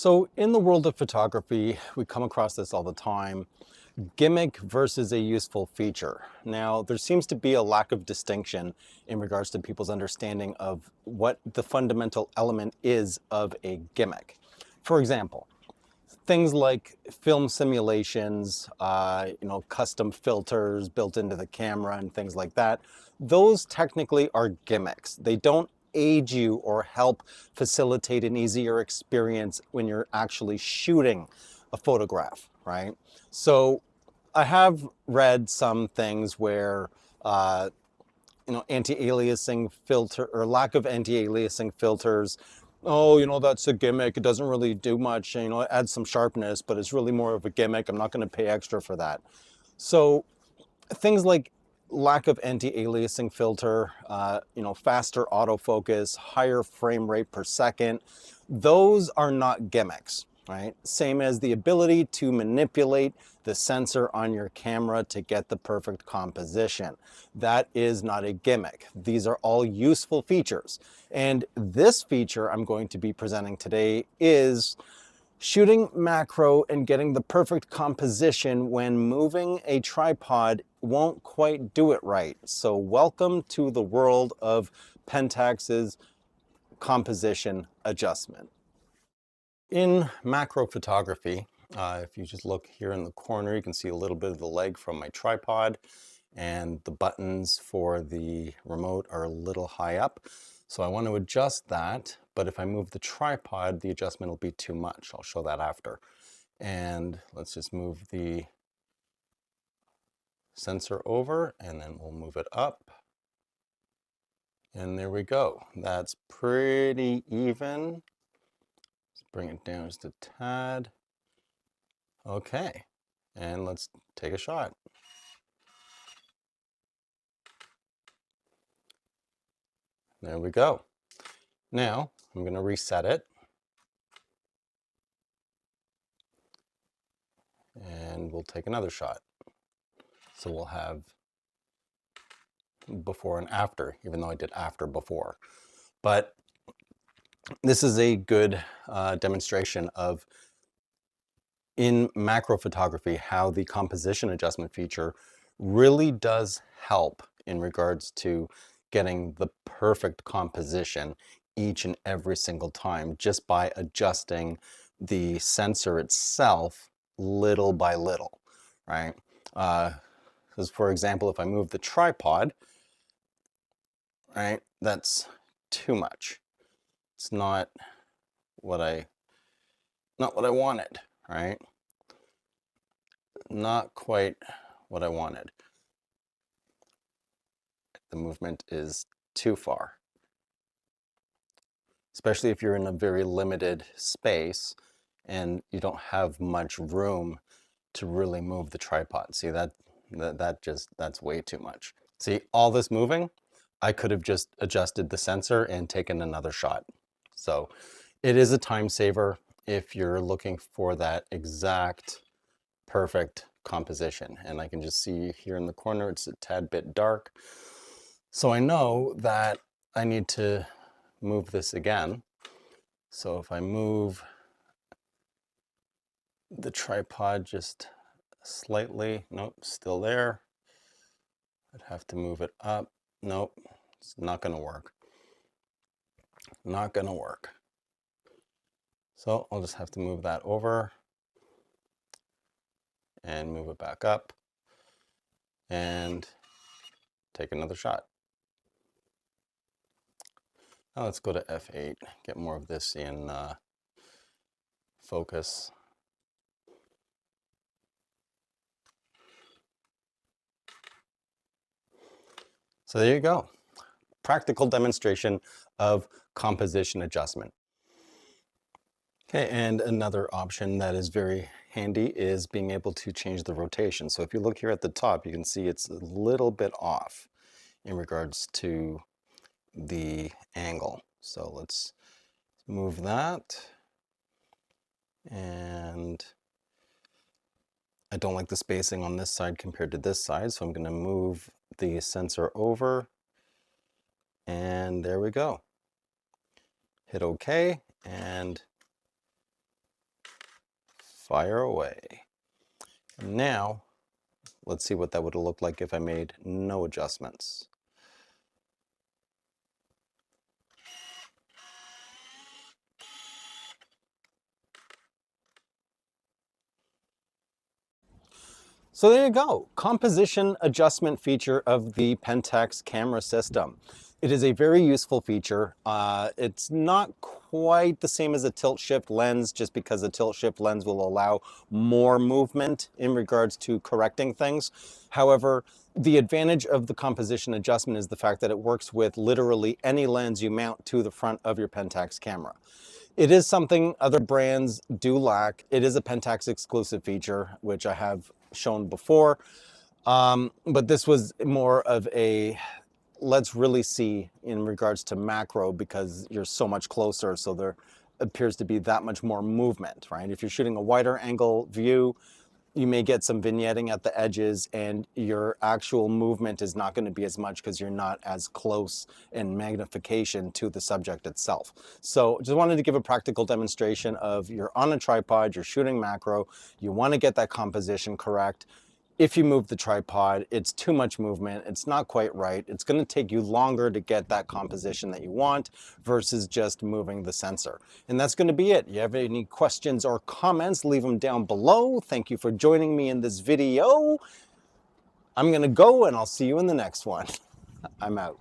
So in the world of photography, we come across this all the time. Gimmick versus a useful feature. Now, there seems to be a lack of distinction in regards to people's understanding of what the fundamental element is of a gimmick. For example, things like film simulations, custom filters built into the camera and things like that, those technically are gimmicks. They don't aid you or help facilitate an easier experience when you're actually shooting a photograph, right? So I have read some things where anti-aliasing filter or lack of anti-aliasing filters. Oh, that's a gimmick. It doesn't really do much. It adds some sharpness, but it's really more of a gimmick. I'm not going to pay extra for that. So things like lack of anti-aliasing filter, faster autofocus, higher frame rate per second, those are not gimmicks, right? Same as the ability to manipulate the sensor on your camera to get the perfect composition. That is not a gimmick. These are all useful features. And this feature I'm going to be presenting today is shooting macro and getting the perfect composition when moving a tripod won't quite do it right. So welcome to the world of Pentax's composition adjustment. In macro photography, if you just look here in the corner, you can see a little bit of the leg from my tripod, and the buttons for the remote are a little high up. So I want to adjust that, but if I move the tripod, the adjustment will be too much. I'll show that after. And let's just move the sensor over, and then we'll move it up. And there we go. That's pretty even. Let's bring it down just a tad. Okay, and let's take a shot. There we go. Now I'm going to reset it. And we'll take another shot. So we'll have before and after, even though I did after before. But this is a good demonstration of, in macro photography, how the composition adjustment feature really does help in regards to getting the perfect composition each and every single time, just by adjusting the sensor itself little by little, right? Because for example, if I move the tripod, right, that's too much. It's not what I wanted, right? Not quite what I wanted. The movement is too far. Especially if you're in a very limited space and you don't have much room to really move the tripod. See, that's way too much. See, all this moving, I could have just adjusted the sensor and taken another shot. So it is a time saver if you're looking for that exact perfect composition. And I can just see here in the corner, it's a tad bit dark. So I know that I need to move this again. So if I move the tripod just slightly, nope, still there. I'd have to move it up. Nope, it's not going to work. Not going to work. So I'll just have to move that over and move it back up and take another shot. Now let's go to F8, get more of this in focus. So there you go. Practical demonstration of composition adjustment. Okay, and another option that is very handy is being able to change the rotation. So if you look here at the top, you can see it's a little bit off in regards to the angle. So let's move that. And I don't like the spacing on this side compared to this side, so I'm going to move the sensor over. And there we go. Hit OK, and Fire away. Now, let's see what that would have looked like if I made no adjustments. So there you go, composition adjustment feature of the Pentax camera system. It is a very useful feature. It's not quite the same as a tilt shift lens, just because a tilt shift lens will allow more movement in regards to correcting things. However, the advantage of the composition adjustment is the fact that it works with literally any lens you mount to the front of your Pentax camera. It is something other brands do lack. It is a Pentax exclusive feature, which I have shown before. But this was more of a, let's really see in regards to macro, because you're so much closer. So there appears to be that much more movement, right? If you're shooting a wider angle view, you may get some vignetting at the edges, and your actual movement is not going to be as much because you're not as close in magnification to the subject itself. So just wanted to give a practical demonstration of, you're on a tripod, you're shooting macro, you want to get that composition correct. If you move the tripod, it's too much movement, it's not quite right, it's going to take you longer to get that composition that you want versus just moving the sensor. And that's going to be it. You have any questions or comments, leave them down below. Thank you for joining me in this video. I'm going to go, and I'll see you in the next one. I'm out.